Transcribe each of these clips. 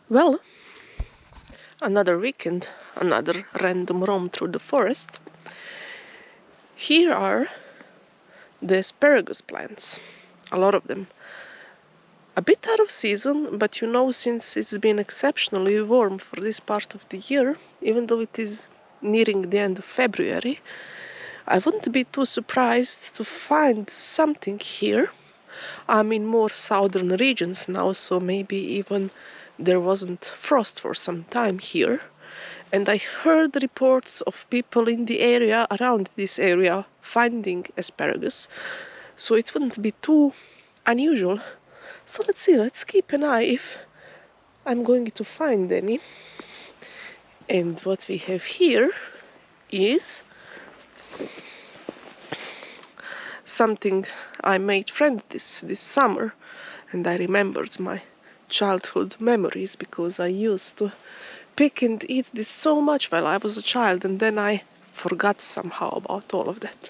Well, another weekend, another random roam through the forest. Here are the asparagus plants, a lot of them. A bit out of season, but since it's been exceptionally warm for this part of the year, even though it is nearing the end of February, I wouldn't be too surprised to find something here. I'm in more southern regions now, so maybe even there wasn't frost for some time here. And I heard reports of people in the area, around this area, finding asparagus. So it wouldn't be too unusual. So let's see, let's keep an eye if I'm going to find any. And what we have here is something I made friend this summer, and I remembered my childhood memories because I used to pick and eat this so much while I was a child, and then I forgot somehow about all of that.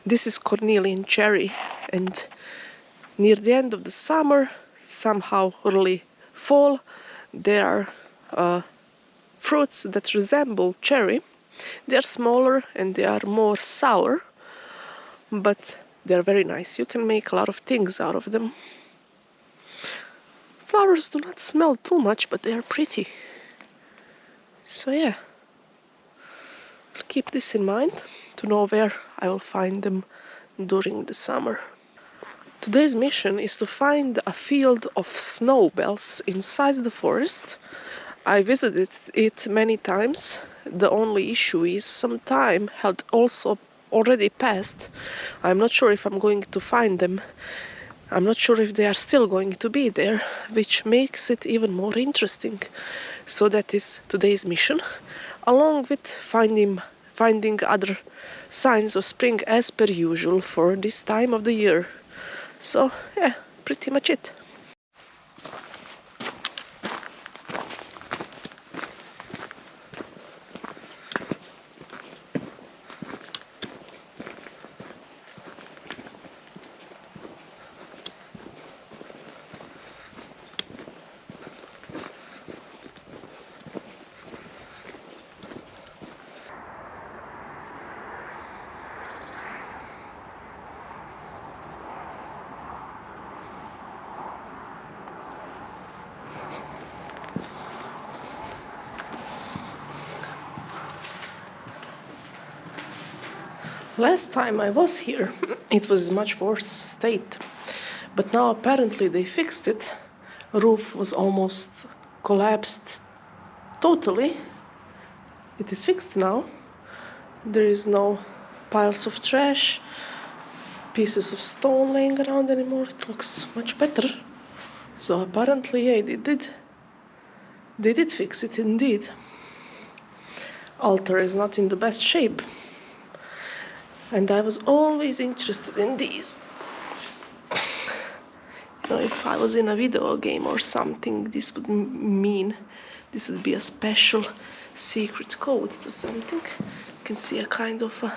This is Cornelian cherry, and near the end of the summer, somehow early fall, there are fruits that resemble cherry. They are smaller and they are more sour, but they're very nice. You can make a lot of things out of them. Flowers do not smell too much, but they are pretty. So yeah, I'll keep this in mind to know where I will find them during the summer. Today's mission is to find a field of snowbells inside the forest. I visited it many times. The only issue is some time had also already passed. I'm not sure if I'm going to find them. I'm not sure if they are still going to be there, which makes it even more interesting. So that is today's mission, along with finding other signs of spring as per usual for this time of the year. So yeah, pretty much it. Last time I was here, it was much worse state, but now apparently they fixed it. Roof was almost collapsed totally. It is fixed now. There is no piles of trash, pieces of stone laying around anymore. It looks much better. So apparently, yeah, they did fix it indeed. Altar is not in the best shape. And I was always interested in these. If I was in a video game or something, this would mean this would be a special secret code to something. You can see a kind of I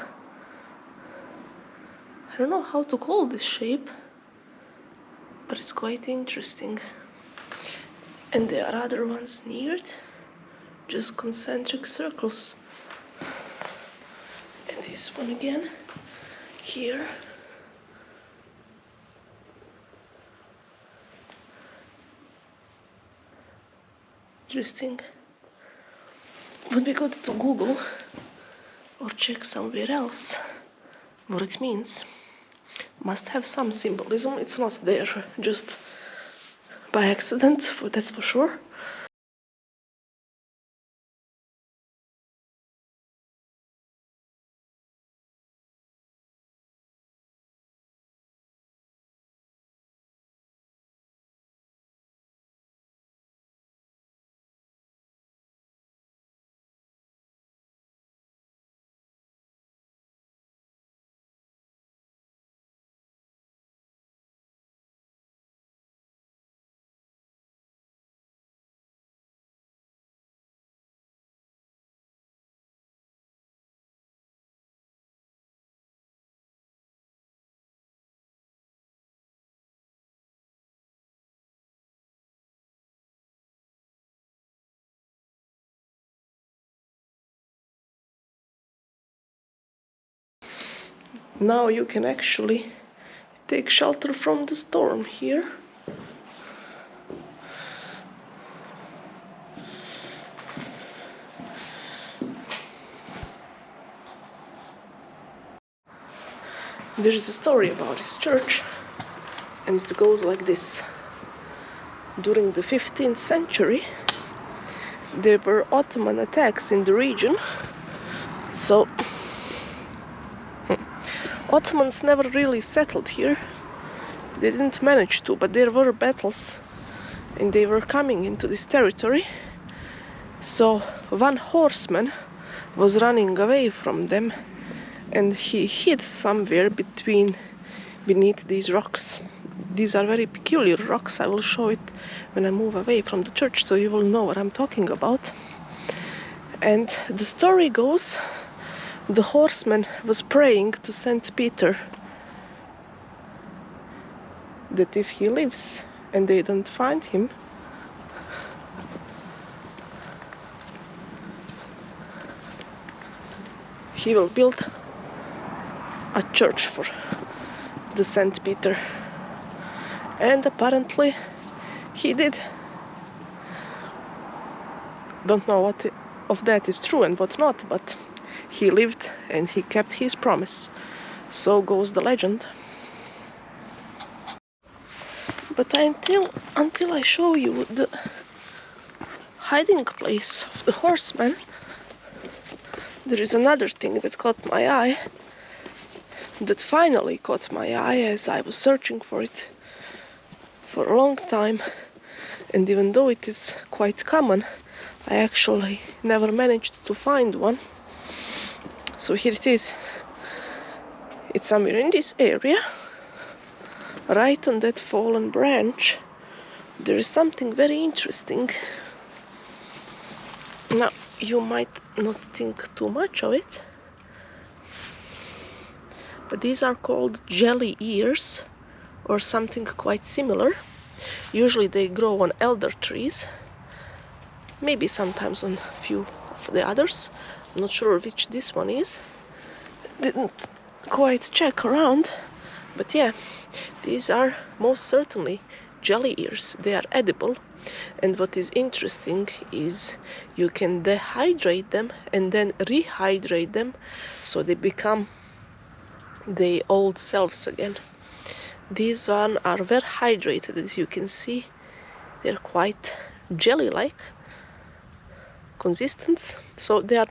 don't know how to call this shape, but it's quite interesting. And there are other ones near it, just concentric circles. And this one again, here. Interesting. Would be good to Google or check somewhere else what it means. Must have some symbolism. It's not there just by accident, that's for sure. Now you can actually take shelter from the storm here. There is a story about this church, and it goes like this. During the 15th century, there were Ottoman attacks in the region, so Ottomans never really settled here. They didn't manage to, but there were battles and they were coming into this territory. So one horseman was running away from them and he hid somewhere beneath these rocks. These are very peculiar rocks. I will show it when I move away from the church so you will know what I'm talking about. And the story goes, the horseman was praying to Saint Peter that if he lives and they don't find him, he will build a church for the Saint Peter. And apparently he did. Don't know what of that is true and what not, but he lived and he kept his promise. So goes the legend. But until I show you the hiding place of the horseman, there is another thing that caught my eye, that finally caught my eye as I was searching for it for a long time, and even though it is quite common, I actually never managed to find one. So here it is. It's somewhere in this area, right on that fallen branch. There is something very interesting. Now, you might not think too much of it, but these are called jelly ears, or something quite similar. Usually they grow on elder trees, maybe sometimes on a few of the others. I'm not sure which this one is. Didn't quite check around, but yeah, these are most certainly jelly ears. They are edible, and what is interesting is you can dehydrate them and then rehydrate them so they become their old selves again. These one are very hydrated, as you can see. They're quite jelly-like consistence, so there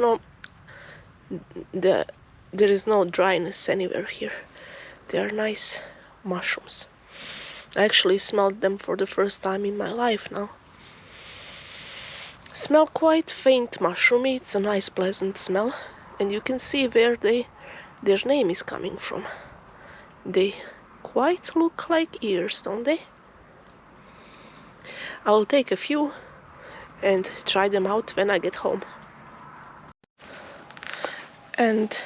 is no dryness anywhere here. They are nice mushrooms. I actually smelled them for the first time in my life now. Smell quite faint mushroomy. It's a nice pleasant smell, and you can see where their name is coming from. They quite look like ears, don't they? I will take a few and try them out when I get home. And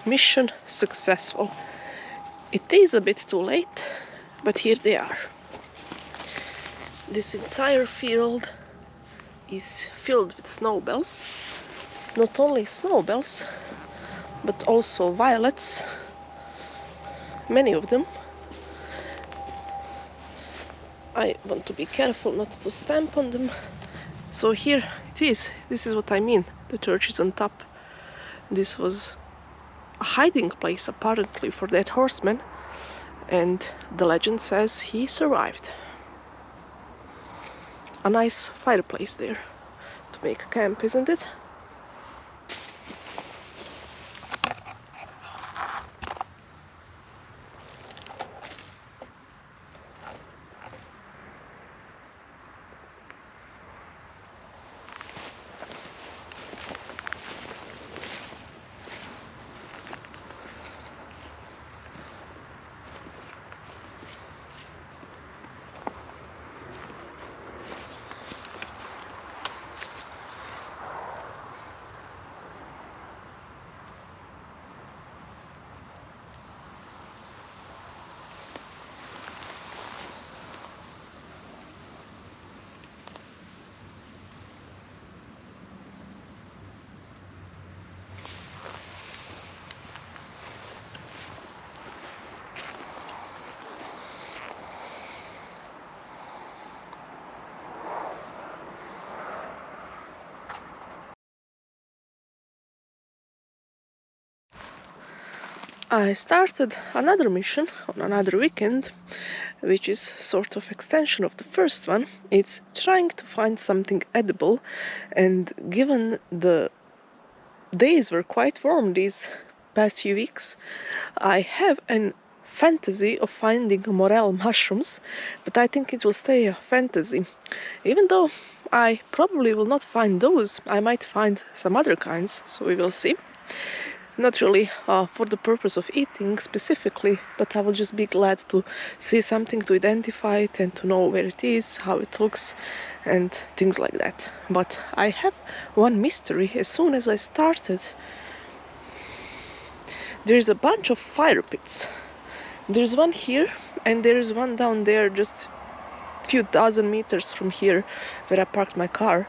mission successful. It is a bit too late, but here they are. This entire field is filled with snowbells. Not only snowbells, but also violets. Many of them. I want to be careful not to stamp on them. So here it is. This is what I mean. The church is on top. This was a hiding place apparently for that horseman, and the legend says he survived. A nice fireplace there to make a camp, isn't it? I started another mission on another weekend, which is sort of extension of the first one. It's trying to find something edible, and given the days were quite warm these past few weeks, I have an fantasy of finding morel mushrooms, but I think it will stay a fantasy. Even though I probably will not find those, I might find some other kinds, so we will see. Not really for the purpose of eating specifically, but I will just be glad to see something to identify it and to know where it is, how it looks, and things like that. But I have one mystery. As soon as I started, there's a bunch of fire pits. There's one here, and there's one down there just a few dozen meters from here where I parked my car.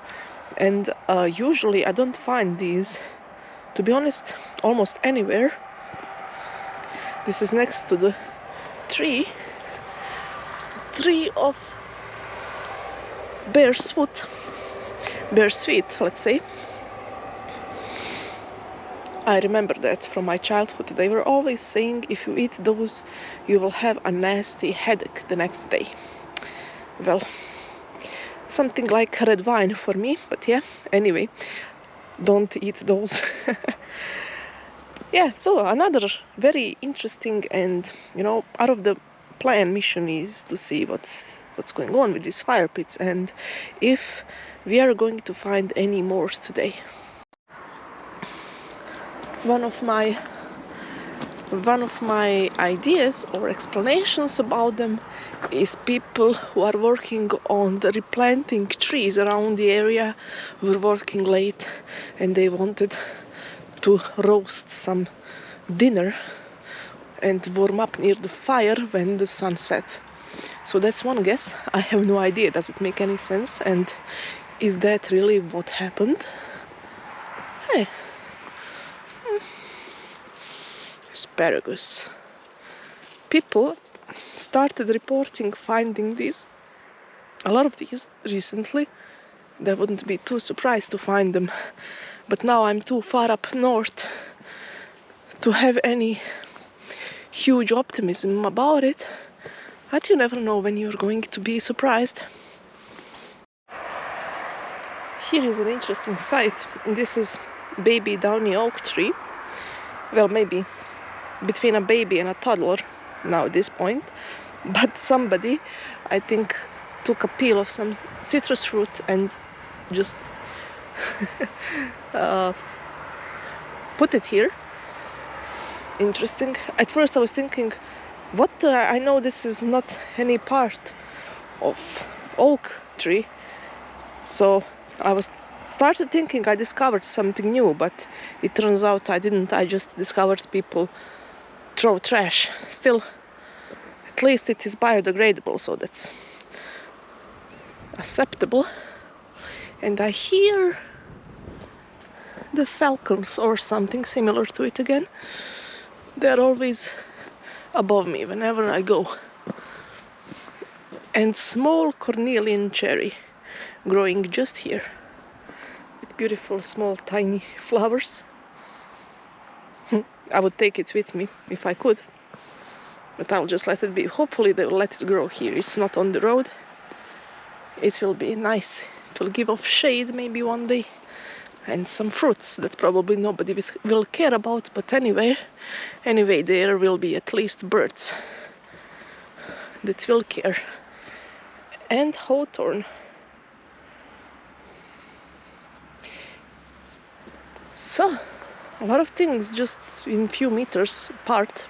And usually I don't find these, to be honest, almost anywhere. This is next to the tree of bear's feet, let's say. I remember that from my childhood. They were always saying if you eat those, you will have a nasty headache the next day. Well, something like red wine for me, but yeah, anyway, don't eat those. Yeah, so another very interesting and, out of the plan mission is to see what's going on with these fire pits and if we are going to find any more today. One of my ideas or explanations about them is people who are working on the replanting trees around the area were working late and they wanted to roast some dinner and warm up near the fire when the sun set. So that's one guess. I have no idea. Does it make any sense? And is that really what happened? Hey. Asparagus. People started reporting finding a lot of these recently. They wouldn't be too surprised to find them, but now I'm too far up north to have any huge optimism about it. But you never know when you're going to be surprised. Here is an interesting sight. This is baby downy oak tree. Well, maybe between a baby and a toddler now at this point, but somebody, I think, took a peel of some citrus fruit and just put it here. Interesting. At first I was thinking, I know this is not any part of oak tree, so I started thinking I discovered something new, but it turns out I didn't. I just discovered people throw trash. Still, at least it is biodegradable, so that's acceptable. And I hear the falcons or something similar to it again. They're always above me whenever I go. And small Cornelian cherry growing just here with beautiful small tiny flowers. I would take it with me if I could, but I'll just let it be. Hopefully they will let it grow here. It's not on the road. It will be nice. It will give off shade maybe one day, and some fruits that probably nobody will care about, but anyway there will be at least birds that will care. And hawthorn. So a lot of things just in few meters apart.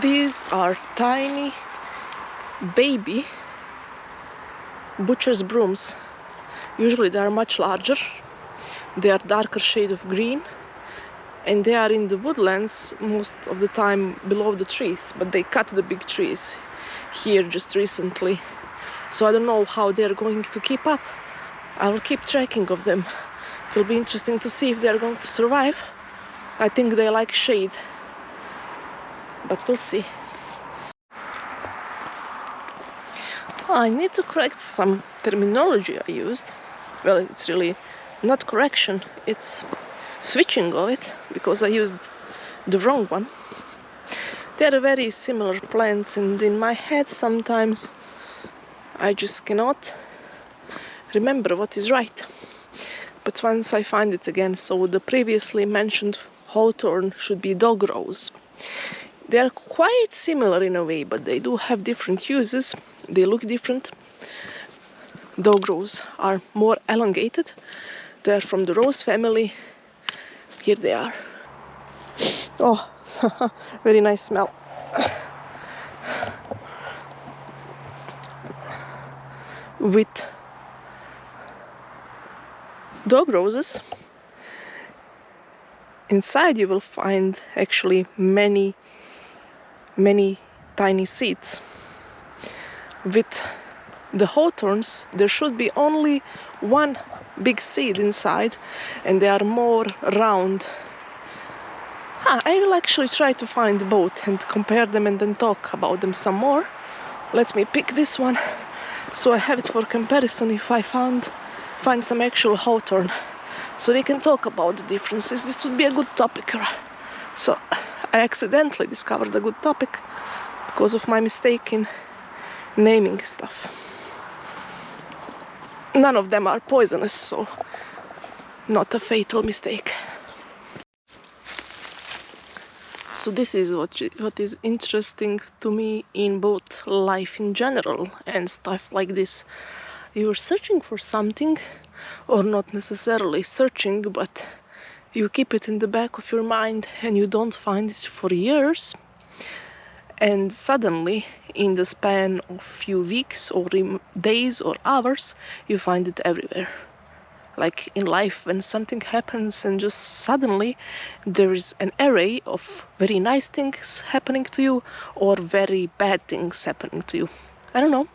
These are tiny baby butcher's brooms. Usually they are much larger. They are darker shade of green, and they are in the woodlands most of the time below the trees, but they cut the big trees here just recently, so I don't know how they're going to keep up. I will keep tracking of them. It will be interesting to see if they're going to survive. I think they like shade, but we'll see. I need to correct some terminology I used. Well, it's really not correction, it's switching of it, because I used the wrong one. They are very similar plants, and in my head sometimes I just cannot remember what is right. But once I find it again, so the previously mentioned hawthorn should be dog rose. They are quite similar in a way, but they do have different uses. They look different. Dog rose are more elongated. They are from the rose family. Here they are. Oh, very nice smell. With dog roses, inside you will find actually many tiny seeds. With the hawthorns, there should be only one big seed inside, and they are more round. I will actually try to find both and compare them and then talk about them some more. Let me pick this one so I have it for comparison if I find some actual hawthorn, so we can talk about the differences. This would be a good topic. So I accidentally discovered a good topic because of my mistake in naming stuff. None of them are poisonous, so not a fatal mistake. So this is what is interesting to me in both life in general and stuff like this. You're searching for something, or not necessarily searching, but you keep it in the back of your mind and you don't find it for years, and suddenly in the span of few weeks or days or hours you find it everywhere. Like in life, when something happens and just suddenly there is an array of very nice things happening to you or very bad things happening to you. I don't know.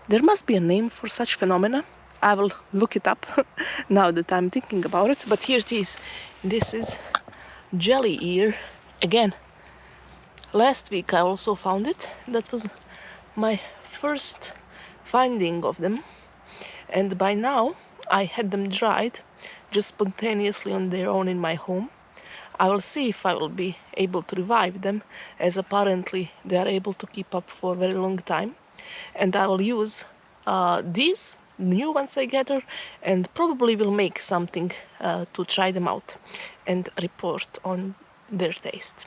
There must be a name for such phenomena. I will look it up now that I'm thinking about it. But here it is. This is jelly ear again. Last week I also found it. That was my first finding of them. And by now I had them dried just spontaneously on their own in my home. I will see if I will be able to revive them, as apparently they are able to keep up for a very long time. And I will use these new ones I gather, and probably will make something to try them out and report on their taste.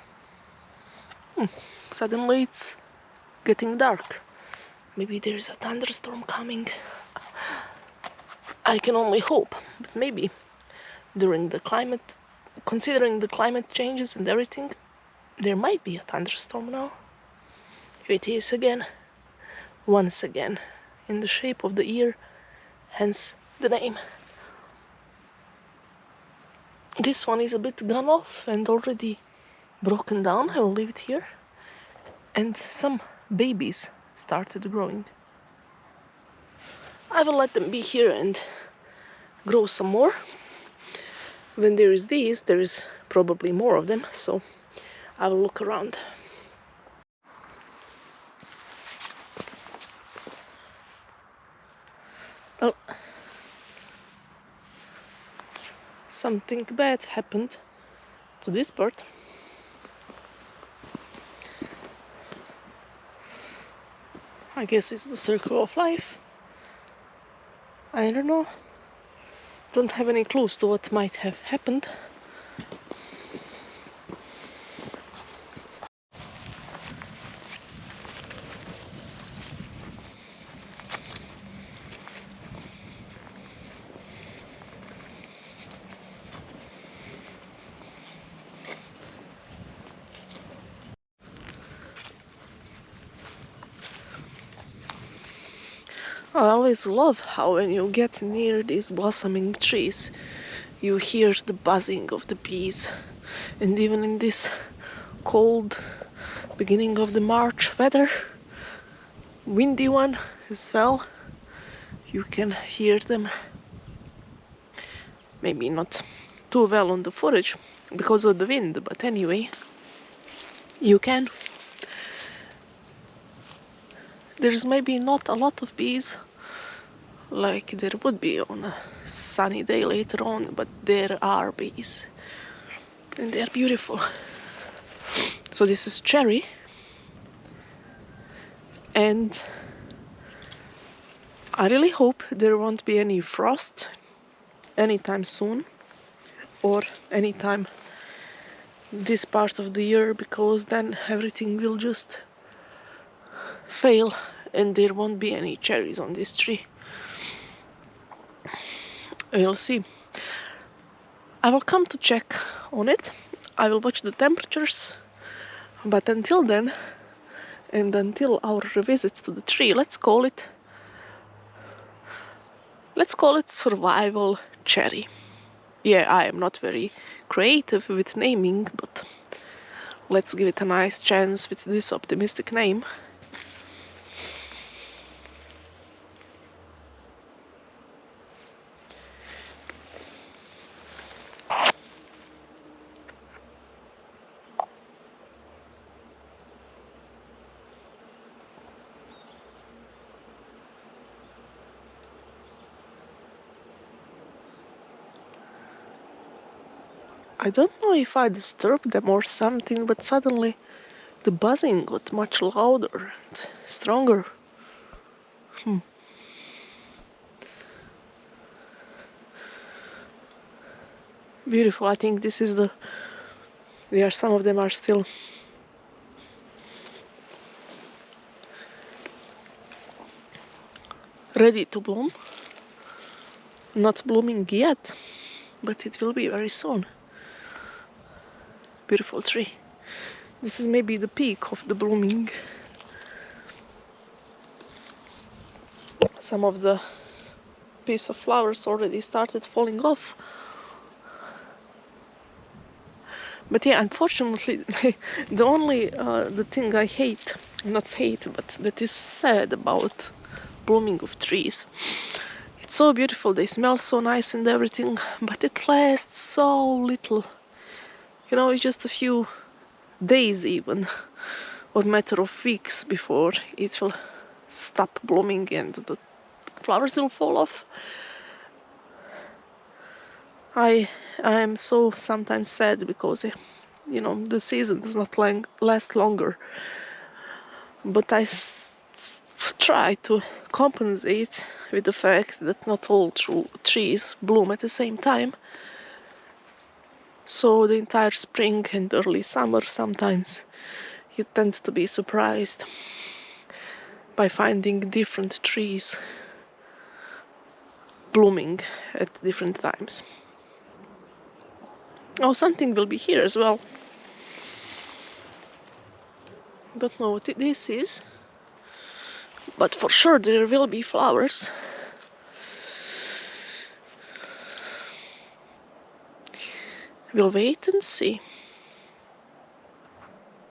Suddenly it's getting dark. Maybe there is a thunderstorm coming. I can only hope, but maybe during the climate, considering the climate changes and everything, there might be a thunderstorm now. Here it is again, once again, in the shape of the ear, hence the name. This one is a bit gone off and already broken down. I will leave it here. And some babies started growing. I will let them be here and grow some more. When there is these, there is probably more of them, so I will look around. Well, something bad happened to this bird. I guess it's the circle of life. I don't know. Don't have any clues to what might have happened. I always love how when you get near these blossoming trees, you hear the buzzing of the bees. And even in this cold beginning of the March weather, windy one as well, you can hear them. Maybe not too well on the forage because of the wind, but anyway, you can. There's maybe not a lot of bees like there would be on a sunny day later on, but there are bees. And they're beautiful. So this is cherry. And I really hope there won't be any frost anytime soon or anytime this part of the year, because then everything will just fail and there won't be any cherries on this tree. We'll see. I will come to check on it. I will watch the temperatures, but until then, and until our visit to the tree, let's call it survival cherry. Yeah, I am not very creative with naming, but let's give it a nice chance with this optimistic name. I don't know if I disturbed them or something, but suddenly the buzzing got much louder and stronger. Beautiful. I think this is some of them are still ready to bloom. Not blooming yet, but it will be very soon. Beautiful tree. This is maybe the peak of the blooming. Some of the piece of flowers already started falling off. But yeah, unfortunately, the thing I hate, not hate, but that is sad about blooming of trees. It's so beautiful, they smell so nice and everything, but it lasts so little. You know, it's just a few days even, or matter of weeks before it will stop blooming and the flowers will fall off. I am so sometimes sad because, you know, the season does not last longer. But I try to compensate with the fact that not all trees bloom at the same time. So the entire spring and early summer, sometimes you tend to be surprised by finding different trees blooming at different times. Oh, something will be here as well. Don't know what this is, but for sure there will be flowers. We'll wait and see.